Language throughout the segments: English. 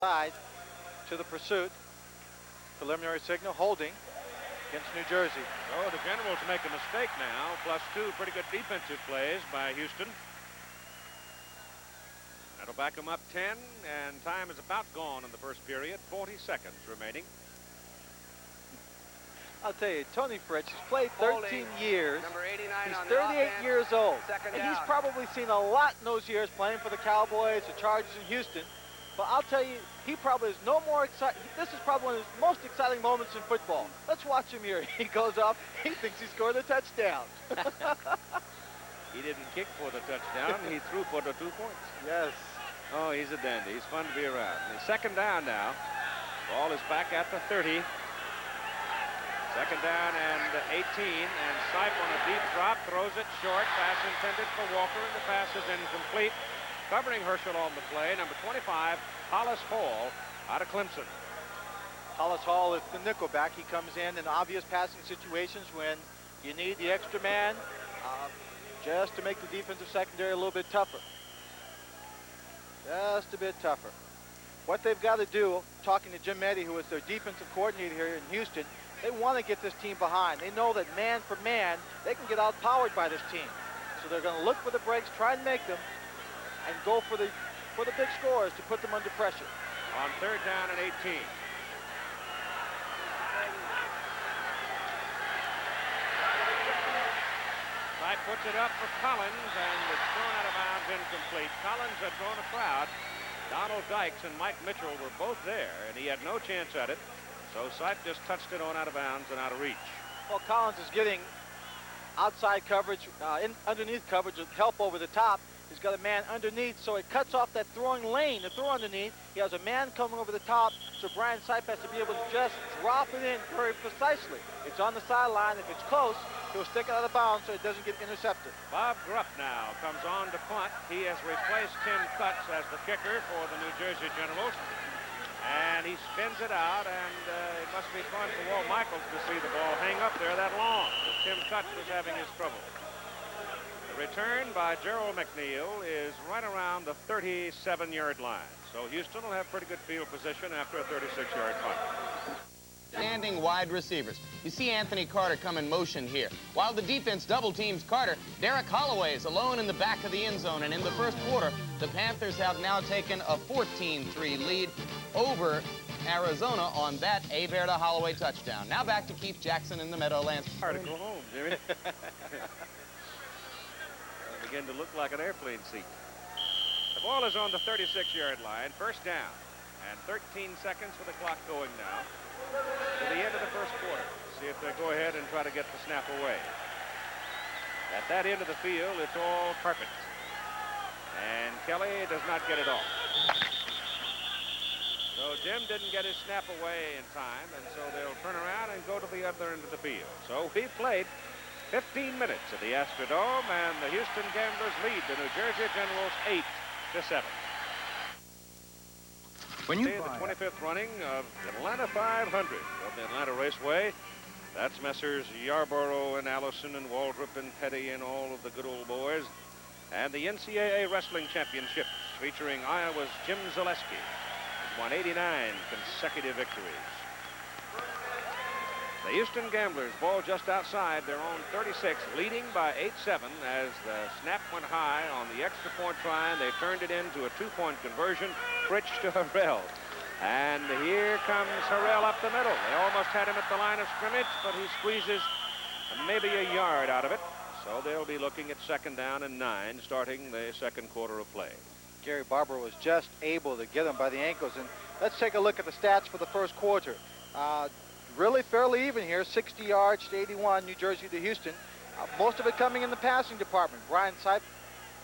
Side to the pursuit. Preliminary signal holding against New Jersey. Oh, the Generals make a mistake now. +2 pretty good defensive plays by Houston. That'll back them up 10, and time is about gone in the first period. 40 seconds remaining. I'll tell you, Tony Fritz, he's played 13 years. Number 89 He's on 38 offense. years old. Second And down. he's probably seen a lot in those years playing for the Cowboys, the Chargers, and Houston. But I'll tell you, he probably is no more excited. This is probably one of his most exciting moments in football. Let's watch him here. He goes up. He thinks he scored a touchdown. He didn't kick for the touchdown. He threw for the 2 points. Yes. Oh, he's a dandy. He's fun to be around. The second down now. Ball is back at the 30. Second down and 18. And Sipe on a deep drop throws it short. Pass intended for Walker, and the pass is incomplete. Covering Herschel on the play, number 25, Hollis Hall out of Clemson. Hollis Hall is the nickelback. He comes in obvious passing situations when you need the extra man just to make the defensive secondary a little bit tougher. Just a bit tougher. What they've got to do, talking to Jim Meddy, who is their defensive coordinator here in Houston, they want to get this team behind. They know that man for man, they can get outpowered by this team. So they're going to look for the breaks, try and make them, and go for the big scores to put them under pressure. On third down and 18. Sipe puts it up for Collins, and it's thrown out of bounds, incomplete. Collins had drawn a crowd. Donald Dykes and Mike Mitchell were both there, and he had no chance at it. So Sipe just touched it on out of bounds and out of reach. Well, Collins is getting outside coverage, underneath coverage with help over the top. He's got a man underneath, so it cuts off that throwing lane, the throw underneath. He has a man coming over the top, so Brian Sipe has to be able to just drop it in very precisely. It's on the sideline. If it's close, he'll stick it out of bounds so it doesn't get intercepted. Bob Grupp now comes on to punt. He has replaced Tim Cutts as the kicker for the New Jersey Generals. And he spins it out, and it must be fun for Walt Michaels to see the ball hang up there that long. But Tim Cutts was having his trouble. The return by Gerald McNeil is right around the 37-yard line. So Houston will have pretty good field position after a 36-yard punt. Standing wide receivers. You see Anthony Carter come in motion here. While the defense double teams Carter, Derek Holloway is alone in the back of the end zone. And in the first quarter, the Panthers have now taken a 14-3 lead over Arizona on that Averta Holloway touchdown. Now back to Keith Jackson in the Meadowlands. Hard to go home, Jimmy. Begin to look like an airplane seat. The ball is on the 36-yard line. First down. And 13 seconds with the clock going now to the end of the first quarter. See if they go ahead and try to get the snap away. At that end of the field, it's all carpet. And Kelly does not get it off. So Jim didn't get his snap away in time, and so they'll turn around and go to the other end of the field. So we played 15 minutes at the Astrodome, and the Houston Gamblers lead the New Jersey Generals 8-7. When you the 25th running of the Atlanta 500 of the Atlanta Raceway. That's Messrs. Yarborough and Allison and Waldrop and Petty and all of the good old boys. And the NCAA Wrestling Championships featuring Iowa's Jim Zaleski, who's won 89 consecutive victories. The Houston Gamblers ball just outside their own 36, leading by 8-7 as the snap went high on the extra point try, and they turned it into a 2-point conversion. Fritch to Harrell. And here comes Harrell up the middle. They almost had him at the line of scrimmage, but he squeezes maybe a yard out of it. So they'll be looking at second down and 9 starting the second quarter of play. Gary Barber was just able to get him by the ankles. And let's take a look at the stats for the first quarter. Really fairly even here, 60 yards to 81, New Jersey to Houston. Most of it coming in the passing department. Brian Sipe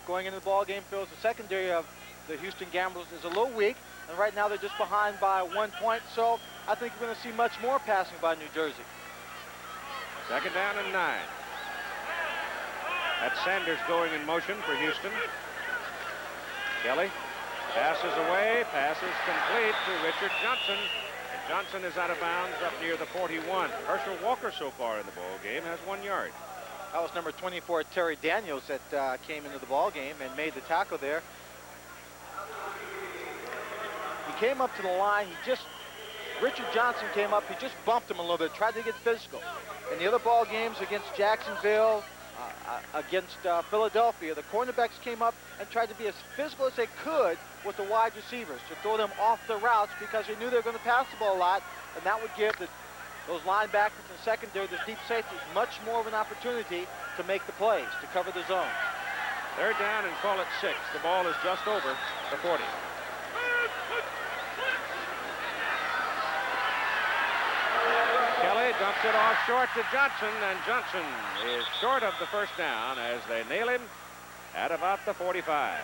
going into the ball game feels the secondary of the Houston Gamblers is a little weak, and right now they're just behind by 1 point. So I think we're going to see much more passing by New Jersey. Second down and 9. That's Sanders going in motion for Houston. Kelly passes away, passes complete to Richard Johnson. Johnson is out of bounds up near the 41. Herschel Walker so far in the ball game has 1 yard. That was number 24, Terry Daniels, that came into the ball game and made the tackle there. He came up to the line, Richard Johnson came up, he just bumped him a little bit, tried to get physical. In the other ball games against Jacksonville, against Philadelphia, the cornerbacks came up and tried to be as physical as they could with the wide receivers to throw them off the routes because they knew they were going to pass the ball a lot, and that would give those linebackers and secondary, the deep safeties, much more of an opportunity to make the plays, to cover the zone. Third down and call it 6. The ball is just over the 40. Kelly dumps it off short to Johnson, and Johnson is short of the first down as they nail him at about the 45.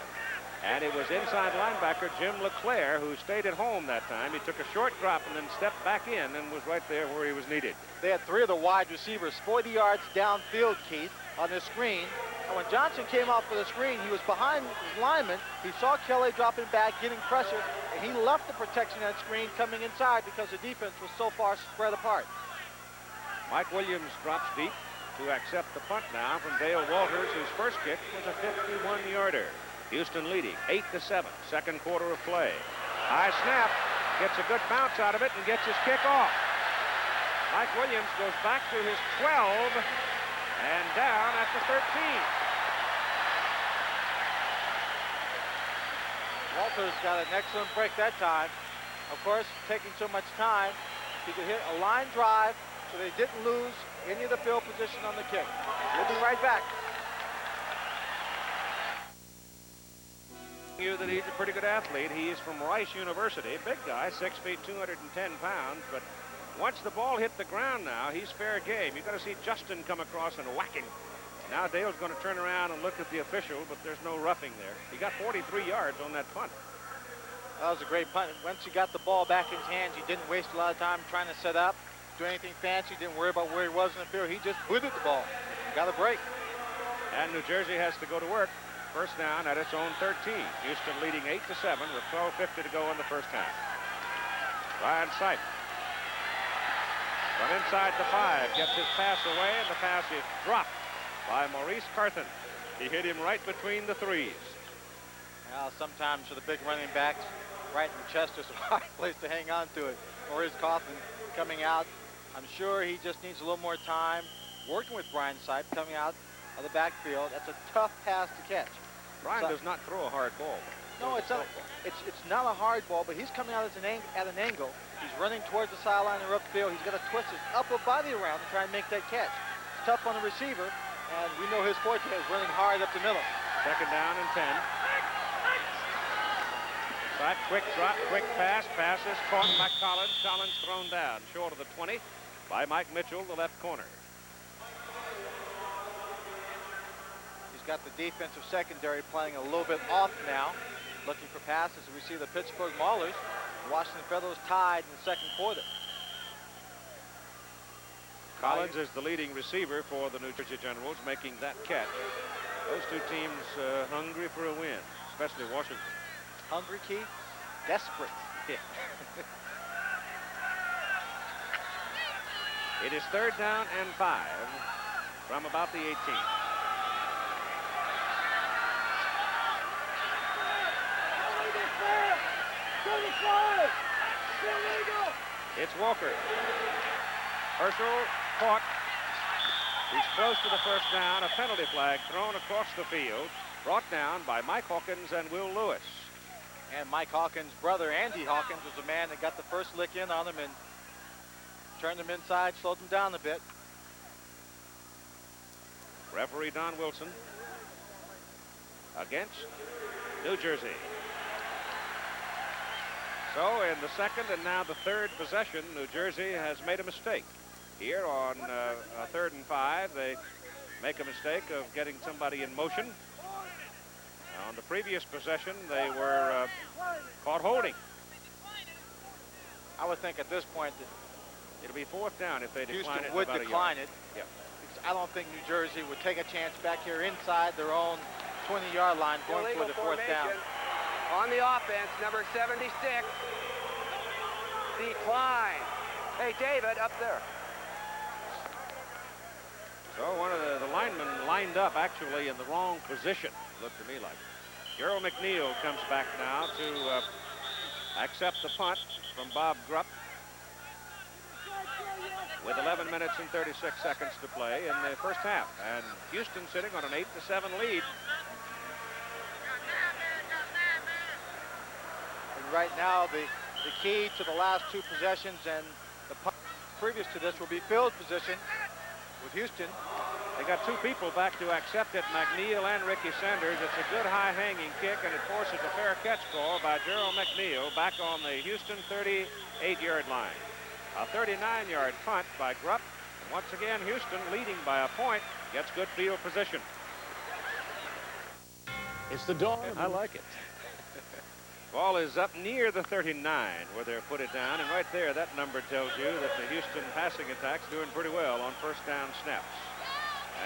And it was inside linebacker Jim LeClaire who stayed at home that time. He took a short drop and then stepped back in and was right there where he was needed. They had 3 of the wide receivers 40 yards downfield, Keith, on the screen. And when Johnson came out for the screen, he was behind his lineman. He saw Kelly dropping back, getting pressure, and he left the protection of that screen coming inside because the defense was so far spread apart. Mike Williams drops deep to accept the punt now from Dale Walters, whose first kick was a 51-yarder. Houston leading 8-7, second quarter of play. High snap, gets a good bounce out of it and gets his kick off. Mike Williams goes back to his 12 and down at the 13. Walters got an excellent break that time. Of course, taking so much time, he could hit a line drive so they didn't lose any of the field position on the kick. We'll be right back. You that he's a pretty good athlete. He is from Rice University. Big guy, 6 feet, 210 pounds. But once the ball hit the ground now, he's fair game. You've got to see Justin come across and whack him. Now Dale's going to turn around and look at the official, but there's no roughing there. He got 43 yards on that punt. That was a great punt. Once he got the ball back in his hands, he didn't waste a lot of time trying to set up, do anything fancy, didn't worry about where he was in the field. He just booted the ball. Got a break. And New Jersey has to go to work. First down at its own 13. Houston leading 8-7 with 12:50 to go in the first half. Ryan Sipe from inside the 5 gets his pass away, and the pass is dropped by Maurice Carthen. He hit him right between the 3s. Well, sometimes for the big running backs, right in the chest is a hard place to hang on to it. Maurice Carthen coming out. I'm sure he just needs a little more time working with Brian Sipe coming out of the backfield. That's a tough pass to catch. Brian does not throw a hard ball. No, it's not. It's not a hard ball, but he's coming out at an angle. He's running towards the sideline or upfield. He's got to twist his upper body around to try and make that catch. It's tough on the receiver, and we know his forte is running hard up the middle. Second down and 10. Sipe, quick drop, quick pass. Pass is caught by Collins. Collins thrown down short of the 20 by Mike Mitchell, the left corner. Got the defensive secondary playing a little bit off now, looking for passes. We see the Pittsburgh Maulers, Washington Federals tied in the second quarter. Collins is the leading receiver for the New Jersey Generals, making that catch. Those two teams hungry for a win, especially Washington. Hungry, Keith? Desperate. Yeah. It is third down and 5 from about the 18. It's Walker. Herschel caught. He's close to the first down. A penalty flag thrown across the field. Brought down by Mike Hawkins and Will Lewis. And Mike Hawkins' brother, Andy Hawkins, was the man that got the first lick in on him and turned him inside, slowed him down a bit. Referee Don Wilson against New Jersey. So in the second and now the third possession, New Jersey has made a mistake. Here on a 3rd and 5, they make a mistake of getting somebody in motion. On the previous possession, they were caught holding. I would think at this point that it'll be 4th down if they decline Houston it. would decline it. Yeah. Because I don't think New Jersey would take a chance back here inside their own 20-yard line going for the 4th down. On the offense, number 76. Decline. Hey, David, up there. So one of the linemen lined up actually in the wrong position, looked to me like. Gerald McNeil comes back now to accept the punt from Bob Grupp with 11 minutes and 36 seconds to play in the first half. And Houston sitting on an 8-7 lead. And right now, the key to the last two possessions and the punt previous to this will be field position with Houston. They got two people back to accept it, McNeil and Ricky Sanders. It's a good high-hanging kick, and it forces a fair catch call by Gerald McNeil back on the Houston 38-yard line. A 39-yard punt by Grupp. And once again, Houston leading by a point, gets good field position. It's the dawn. I like it. Ball is up near the 39 where they're put it down, and right there, that number tells you that the Houston passing attack's doing pretty well on first down snaps.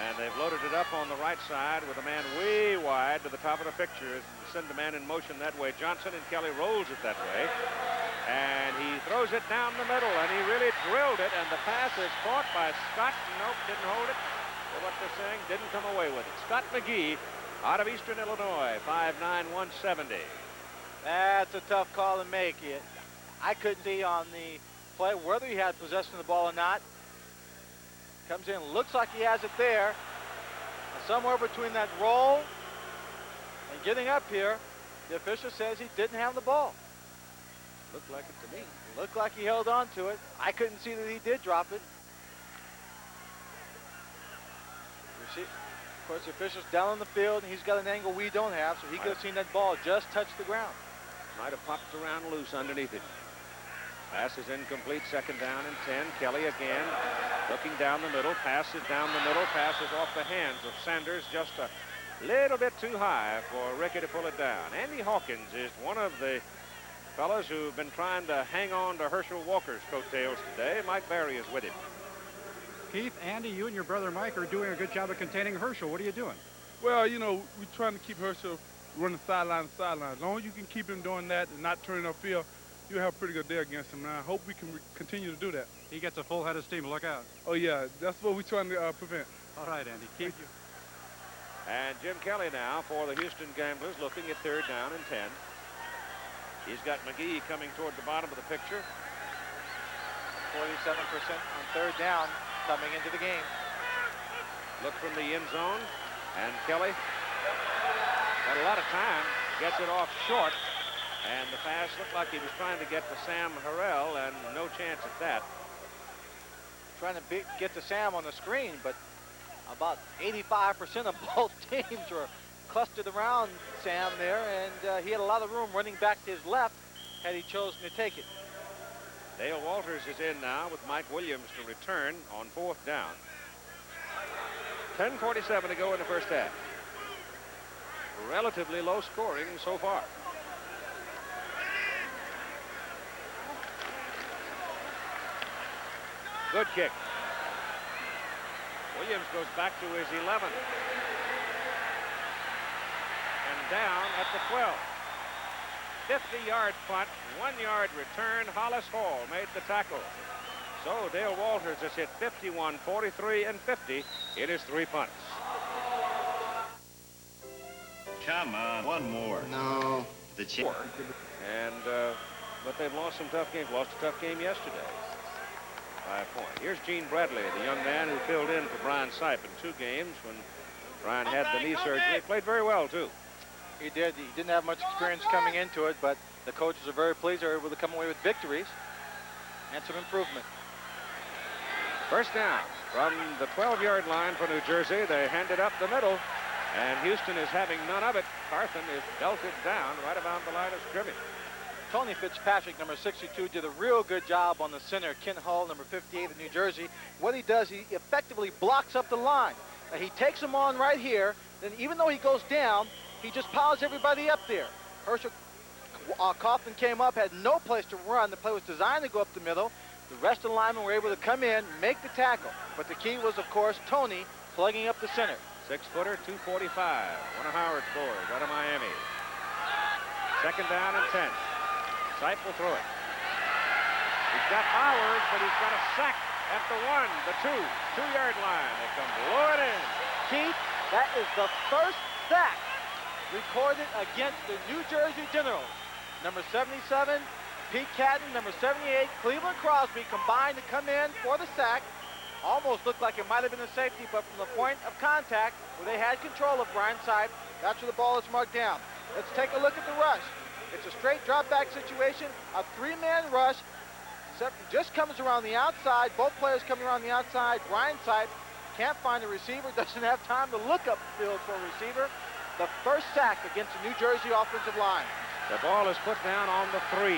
And they've loaded it up on the right side with a man way wide to the top of the picture. Send the man in motion that way. Johnson, and Kelly rolls it that way. And he throws it down the middle, and he really drilled it, and the pass is caught by Scott. Nope, didn't hold it. So what they're saying, didn't come away with it. Scott McGee out of Eastern Illinois, 5'9", 170. That's a tough call to make. I couldn't see on the play whether he had possession of the ball or not. Comes in, looks like he has it there. Somewhere between that roll and getting up here, the official says he didn't have the ball. Looked like it to me. Looked like he held on to it. I couldn't see that he did drop it. You see, of course, the official's down on the field, and he's got an angle we don't have, so he could have seen that ball just touch the ground. Might have popped around loose underneath it. Pass is incomplete, second down and 10. Kelly again looking down the middle, passes down the middle, passes off the hands of Sanders, just a little bit too high for Ricky to pull it down. Andy Hawkins is one of the fellows who've been trying to hang on to Herschel Walker's coattails today. Mike Barry is with him. Keith, Andy, you and your brother Mike are doing a good job of containing Herschel. What are you doing? Well, you know, we're trying to keep Herschel running sideline to sideline. As long as you can keep him doing that and not turning upfield, you'll have a pretty good day against him. And I hope we can continue to do that. He gets a full head of steam. Look out. Oh, yeah. That's what we're trying to prevent. All right, Andy. Keith. And Jim Kelly now for the Houston Gamblers looking at third down and 10. He's got McGee coming toward the bottom of the picture. 47% on third down coming into the game. Look from the end zone, and Kelly got a lot of time, gets it off short, and the pass looked like he was trying to get to Sam Harrell, and no chance at that. Trying to get to Sam on the screen, but about 85% of both teams were clustered around Sam there, and he had a lot of room running back to his left had he chosen to take it. Dale Walters is in now with Mike Williams to return on fourth down. 10:47 to go in the first half. Relatively low scoring so far. Good kick. Williams goes back to his 11. And down at the 12. 50-yard punt, 1-yard return. Hollis Hall made the tackle. So Dale Walters has hit 51, 43, and 50 in his 3 punts. Come on, one more. No. The chip. And but they've lost some tough games. Lost a tough game yesterday by a point. Here's Gene Bradley, the young man who filled in for Brian Sipe in 2 games when Brian had the knee surgery. He played very well too. He did. He didn't have much experience coming into it, but the coaches are very pleased they were able to come away with victories and some improvement. First down from the 12-yard line for New Jersey. They hand it up the middle, and Houston is having none of it. Carthen is belted down right about the line of scrimmage. Tony Fitzpatrick, number 62, did a real good job on the center. Ken Hull, number 58 of New Jersey. What he does, he effectively blocks up the line. Now, he takes him on right here. Then even though he goes down, he just piles everybody up there. Herschel Kaufman came up, had no place to run. The play was designed to go up the middle. The rest of the linemen were able to come in, make the tackle. But the key was, of course, Tony plugging up the center. 6-footer, 245. One of Howard's boys out of Miami. Second down and 10. Sipe will throw it. He's got Howard, but he's got a sack at the 1, the 2-yard line. They come blowing in. Keith, that is the first sack recorded against the New Jersey Generals. number 77, Pete Catton, number 78, Cleveland Crosby combined to come in for the sack. Almost looked like it might have been a safety, but from the point of contact where they had control of Brian Sipe, that's where the ball is marked down. Let's take a look at the rush. It's a straight drop back situation, a three-man rush. Just comes around the outside, both players coming around the outside. Brian Sipe can't find a receiver, doesn't have time to look up the field for a receiver. The first sack against the New Jersey offensive line. The ball is put down on the 3,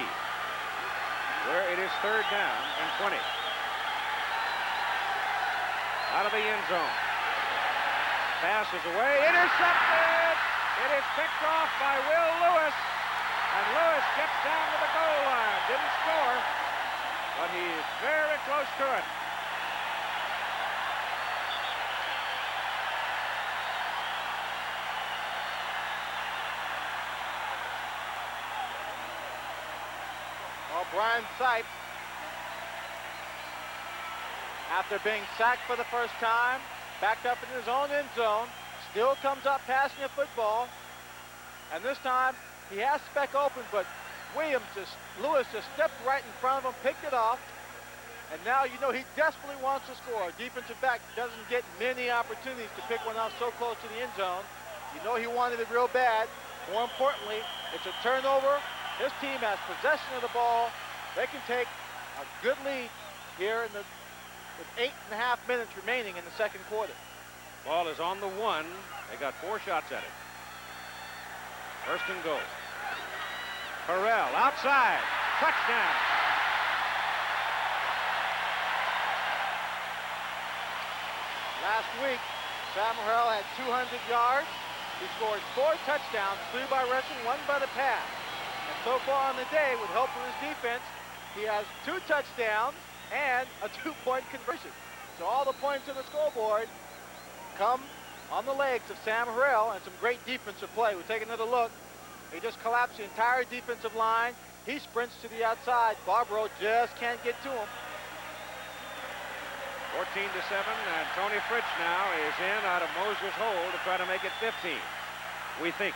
where it is third down and 20. Out of the end zone. Pass is away, intercepted! It is picked off by Will Lewis, and Lewis gets down to the goal line. Didn't score, but he's very close to it. Well, Brian Sipe, after being sacked for the first time, backed up in his own end zone, still comes up passing a football, and this time he has spec open, but Lewis just stepped right in front of him, picked it off, and now you know he desperately wants to score. Defensive back doesn't get many opportunities to pick one off so close to the end zone. You know he wanted it real bad. More importantly, it's a turnover. His team has possession of the ball. They can take a good lead here with 8.5 minutes remaining in the second quarter. Ball is on the 1. They got 4 shots at it. First and goal. Harrell outside. Touchdown. Last week, Sam Harrell had 200 yards. He scored 4 touchdowns, 3 by rushing, 1 by the pass. And so far on the day, with help from his defense, he has 2 touchdowns and a 2-point conversion. So all the points on the scoreboard come on the legs of Sam Harrell and some great defensive play. We'll take another look. He just collapsed the entire defensive line. He sprints to the outside. Barbaro just can't get to him. 14-7, and Tony Fritsch now is in out of Moser's hole to try to make it 15, we think.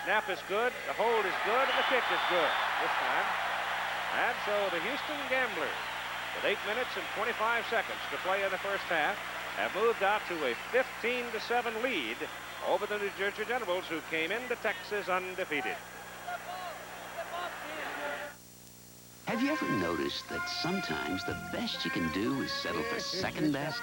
Snap is good, the hold is good, and the kick is good this time. And so the Houston Gamblers, with 8 minutes and 25 seconds to play in the first half, have moved out to a 15-7 lead over the New Jersey Generals, who came into Texas undefeated. Have you ever noticed that sometimes the best you can do is settle for second best?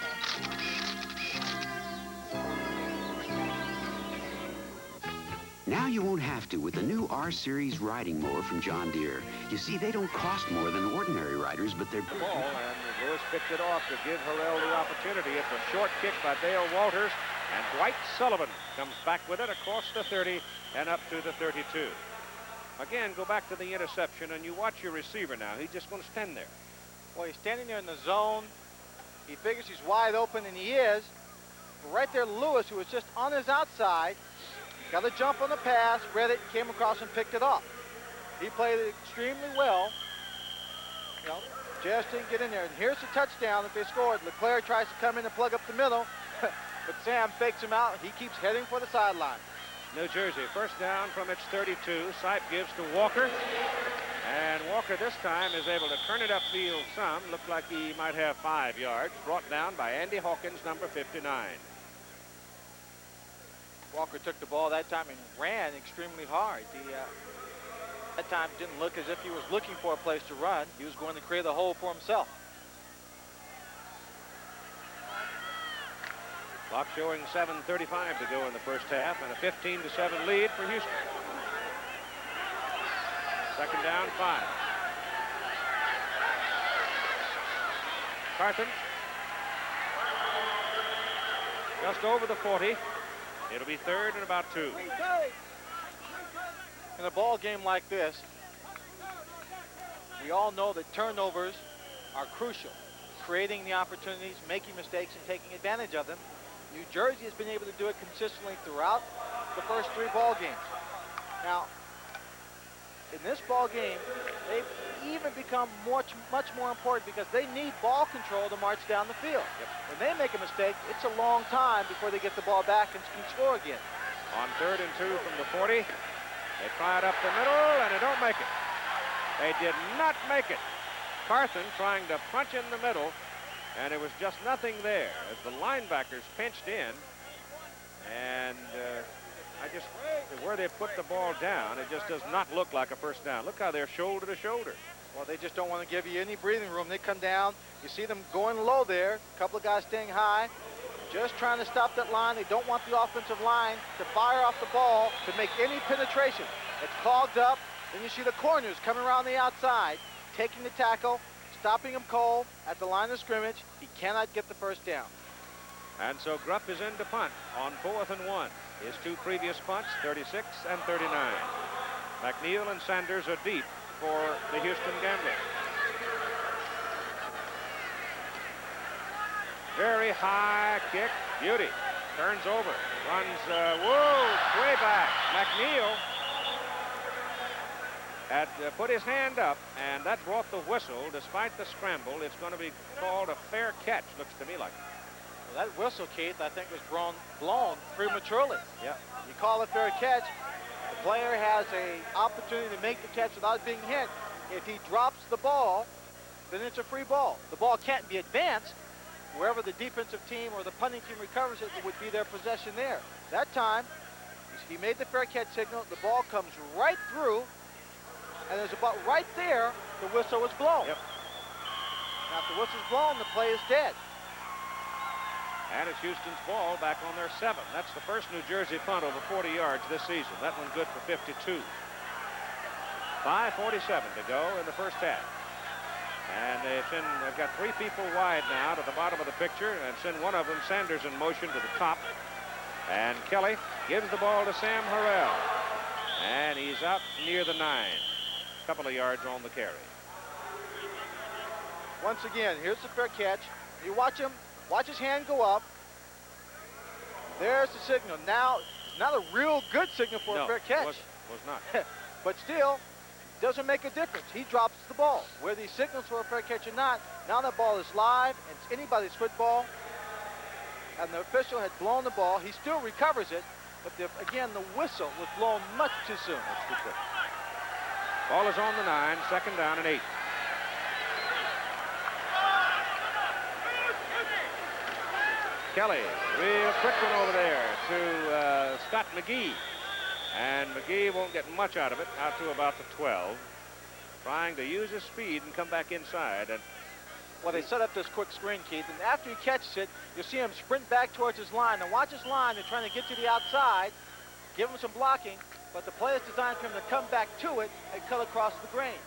Now you won't have to with the new R-Series riding mower from John Deere. You see, they don't cost more than ordinary riders, but they're... The ball, and Lewis picked it off to give Harrell the opportunity. It's a short kick by Dale Walters, and Dwight Sullivan comes back with it across the 30 and up to the 32. Again, go back to the interception, and you watch your receiver now. He's just going to stand there. Well, he's standing there in the zone. He figures he's wide open, and he is. But right there, Lewis, who was just on his outside, got a jump on the pass, read it, came across and picked it up. He played it extremely well. You know, just didn't get in there. And here's the touchdown that they scored. Leclerc tries to come in and plug up the middle, but Sam fakes him out. He keeps heading for the sideline. New Jersey, first down from its 32. Sipe gives to Walker. And Walker this time is able to turn it upfield some. Looked like he might have 5 yards. Brought down by Andy Hawkins, number 59. Walker took the ball that time and ran extremely hard. He, that time didn't look as if he was looking for a place to run. He was going to create a hole for himself. Clock showing 7:35 to go in the first half, and a 15-7 lead for Houston. Second down, 5. Carson. Just over the 40. It'll be third and about 2. In a ball game like this, we all know that turnovers are crucial. Creating the opportunities, making mistakes, and taking advantage of them. New Jersey has been able to do it consistently throughout the first 3 ball games. Now, in this ball game, they've even become much more important because they need ball control to march down the field. Yep. When they make a mistake, it's a long time before they get the ball back and can score again. On 3rd and 2 from the 40, They try it up the middle, and they don't make it. They did not make it. Carthen trying to punch in the middle, and there was just nothing there as the linebackers pinched in. And where they put the ball down, it just does not look like a first down. Look how they're shoulder to shoulder. Well, they just don't want to give you any breathing room. They come down. You see them going low there. A couple of guys staying high. Just trying to stop that line. They don't want the offensive line to fire off the ball to make any penetration. It's clogged up. Then you see the corners coming around the outside, taking the tackle, stopping him cold at the line of scrimmage. He cannot get the first down. And so Grupp is in to punt on 4th and 1. His two previous punts, 36 and 39. McNeil and Sanders are deep for the Houston Gamblers. Very high kick, beauty. Turns over, runs, way back. McNeil had put his hand up, and that brought the whistle. Despite the scramble, it's going to be called a fair catch, looks to me like. Well, that whistle, Keith, I think was blown prematurely. Yeah. You call it fair catch, the player has an opportunity to make the catch without being hit. If he drops the ball, then it's a free ball. The ball can't be advanced. Wherever the defensive team or the punting team recovers it, it would be their possession there. That time, he made the fair catch signal. The ball comes right through, and there's about right there, the whistle was blown. Yep. Now, if the whistle's blown, the play is dead. And it's Houston's ball back on their 7th. That's the first New Jersey punt over 40 yards this season. That one good for 52. 5:47 to go in the first half. And they've got 3 people wide now to the bottom of the picture, and send one of them, Sanders, in motion to the top. And Kelly gives the ball to Sam Harrell. And he's out near the 9. A couple of yards on the carry. Once again, here's the fair catch. You watch him. Watch his hand go up. There's the signal. Now, it's not a real good signal for a fair catch. Was not. But still, doesn't make a difference. He drops the ball. Whether he signals for a fair catch or not, now that ball is live, and it's anybody's football. And the official had blown the ball. He still recovers it, but again, the whistle was blown much too soon. That's too quick. Ball is on the 9, 2nd down and 8. Kelly, real quick one over there to Scott McGee. And McGee won't get much out of it, out to about the 12. Trying to use his speed and come back inside. And well, they set up this quick screen, Keith, and after he catches it, you'll see him sprint back towards his line. Now watch his line. They're trying to get to the outside, give him some blocking, but the play is designed for him to come back to it and cut across the grain.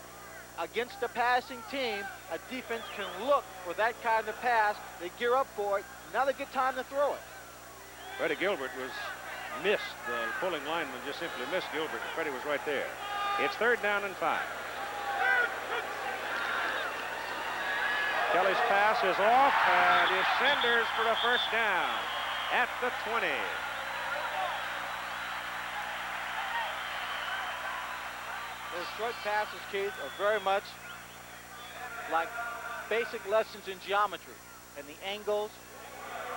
Against a passing team, a defense can look for that kind of pass. They gear up for it. Not a good time to throw it. Freddie Gilbert was missed. The pulling lineman just simply missed Gilbert, and Freddie was right there. It's 3rd down and 5. Kelly's pass is off, and it's Sanders for a first down at the 20. Those short passes, Keith, are very much like basic lessons in geometry and the angles.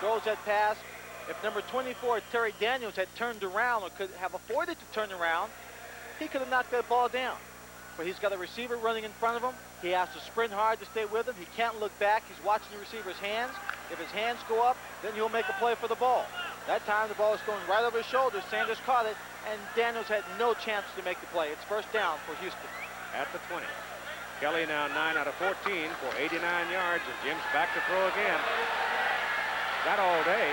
Throws that pass. If number 24, Terry Daniels, had turned around or could have afforded to turn around, he could have knocked that ball down. But he's got a receiver running in front of him. He has to sprint hard to stay with him. He can't look back. He's watching the receiver's hands. If his hands go up, then he'll make a play for the ball. That time, the ball is going right over his shoulder. Sanders caught it, and Daniels had no chance to make the play. It's first down for Houston. At the 20. Kelly now 9 out of 14 for 89 yards, and Jim's back to throw again. Got all day.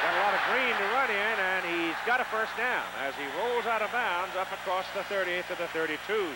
Got a lot of green to run in, and he's got a first down as he rolls out of bounds up across the 30 to the 32.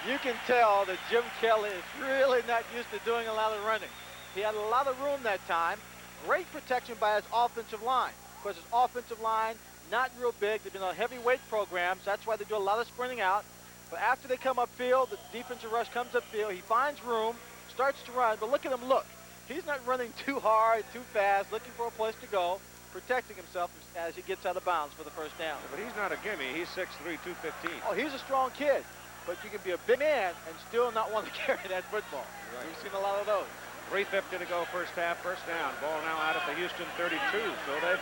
You can tell that Jim Kelly is really not used to doing a lot of running. He had a lot of room that time. Great protection by his offensive line. Of course, his offensive line, not real big. They've been on heavyweight programs. That's why they do a lot of sprinting out. But after they come upfield, the defensive rush comes upfield. He finds room, starts to run. But look at him look. He's not running too hard, too fast, looking for a place to go, protecting himself as he gets out of bounds for the first down. But he's not a gimme. He's 6'3", 215. Oh, he's a strong kid. But you can be a big man and still not want to carry that football. Right. We've seen a lot of those. 3:50 to go first half, first down. Ball now out at the Houston 32, so they've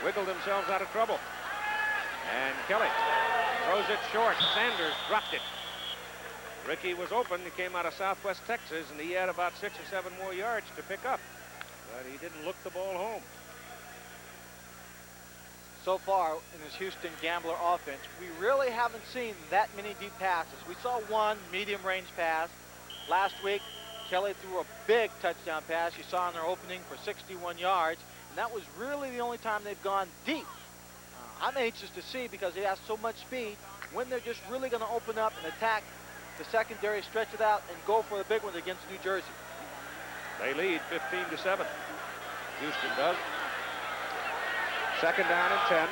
wiggled themselves out of trouble. And Kelly throws it short. Sanders dropped it. Ricky was open. He came out of Southwest Texas, and he had about 6 or 7 more yards to pick up. But he didn't look the ball home. So far in this Houston Gambler offense, we really haven't seen that many deep passes. We saw one medium range pass. Last week, Kelly threw a big touchdown pass you saw in their opening for 61 yards, and that was really the only time they've gone deep. I'm anxious to see, because he has so much speed, when they're just really going to open up and attack the secondary, stretch it out, and go for the big one against New Jersey. They lead 15-7. Houston does. Second down and 10.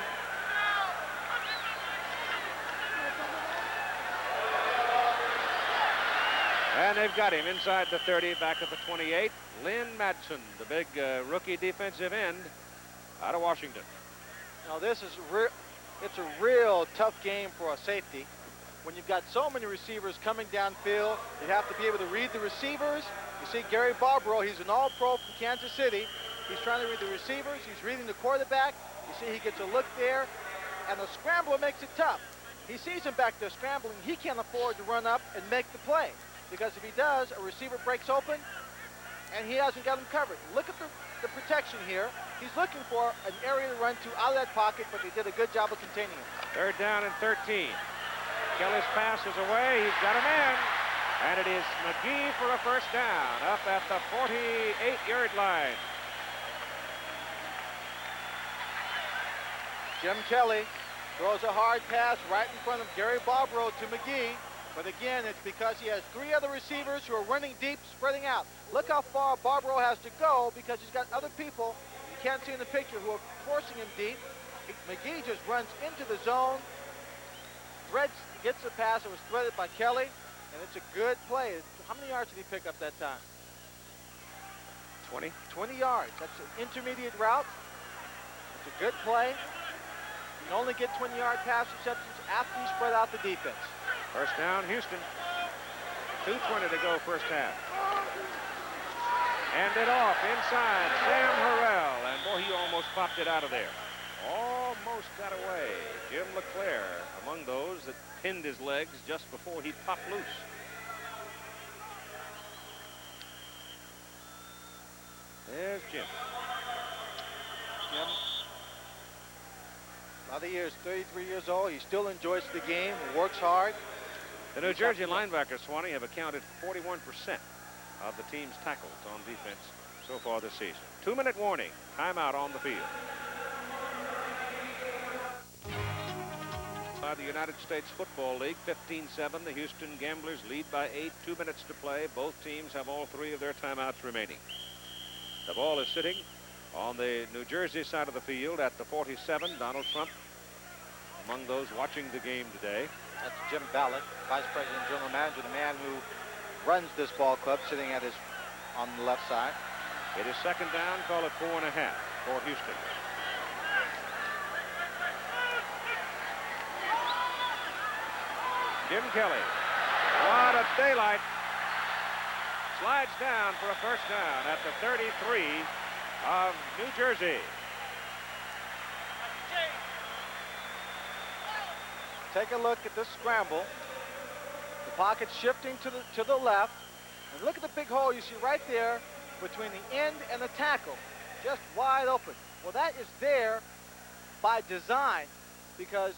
And they've got him inside the 30, back at the 28. Lynn Madsen, the big rookie defensive end out of Washington. Now this is it's a real tough game for a safety. When you've got so many receivers coming downfield, you have to be able to read the receivers. You see Gary Barbaro, he's an all-pro from Kansas City. He's trying to read the receivers. He's reading the quarterback. You see he gets a look there, and the scrambler makes it tough. He sees him back there scrambling. He can't afford to run up and make the play, because if he does, a receiver breaks open, and he hasn't got him covered. Look at the protection here. He's looking for an area to run to out of that pocket, but they did a good job of containing him. Third down and 13. Kelly's pass is away. He's got him in. And it is McGee for a first down up at the 48-yard line. Jim Kelly throws a hard pass right in front of Gary Barbaro to McGee. But again, it's because he has 3 other receivers who are running deep, spreading out. Look how far Barbaro has to go, because he's got other people you can't see in the picture who are forcing him deep. McGee just runs into the zone, gets the pass. It was threaded by Kelly, and it's a good play. How many yards did he pick up that time? 20. 20 yards. That's an intermediate route. It's a good play. You can only get 20-yard pass receptions after you spread out the defense. First down, Houston. 2:20 to go, first half. Hand it off inside, Sam Harrell, and boy, he almost popped it out of there. Almost got away. Jim LeClaire among those that pinned his legs just before he popped loose. There's Jim. Jim, a lot of years, 33 years old. He still enjoys the game, works hard. The New Jersey linebackers, Swanee, have accounted 41% of the team's tackles on defense so far this season. 2-minute warning. Timeout on the field. By the United States Football League, 15-7. The Houston Gamblers lead by 8. 2 minutes to play. Both teams have all 3 of their timeouts remaining. The ball is sitting on the New Jersey side of the field at the 47. Donald Trump among those watching the game today. That's Jim Ballett, Vice President, General Manager, the man who runs this ball club, sitting at on the left side. It is second down. Call it 4.5 for Houston. Jim Kelly, what a daylight. Slides down for a first down at the 33 of New Jersey. Take a look at this scramble. The pocket's shifting to the left. And look at the big hole you see right there between the end and the tackle. Just wide open. Well, that is there by design, because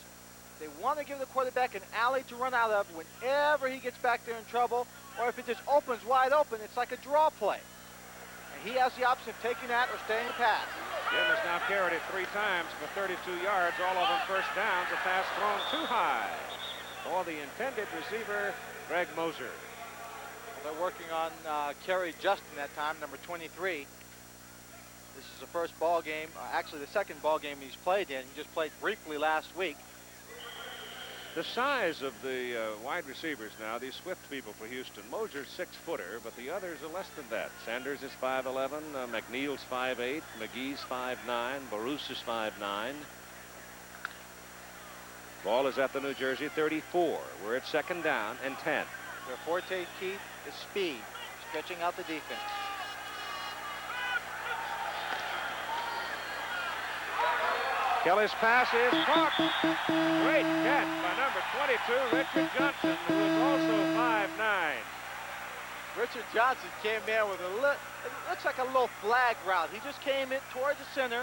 they want to give the quarterback an alley to run out of whenever he gets back there in trouble, or if it just opens wide open, it's like a draw play. And he has the option of taking that or staying the pass. Jim has now carried it 3 times for 32 yards, all of them first downs. A pass thrown too high for the intended receiver, Greg Moser. Well, they're working on Kerry Justin that time, number 23. This is the first ball game, actually the second ball game he's played in. He just played briefly last week. The size of the wide receivers now, these swift people for Houston. Moser's 6-footer, but the others are less than that. Sanders is 5'11", McNeil's 5'8", McGee's 5'9", Baruch is 5'9". Ball is at the New Jersey 34. We're at second down and 10. Their forte, Keith, is speed, stretching out the defense. Kelly's pass is caught. Great catch by number 22, Richard Johnson, who is also 5'9". Richard Johnson came in with it looks like a little flag route. He just came in toward the center.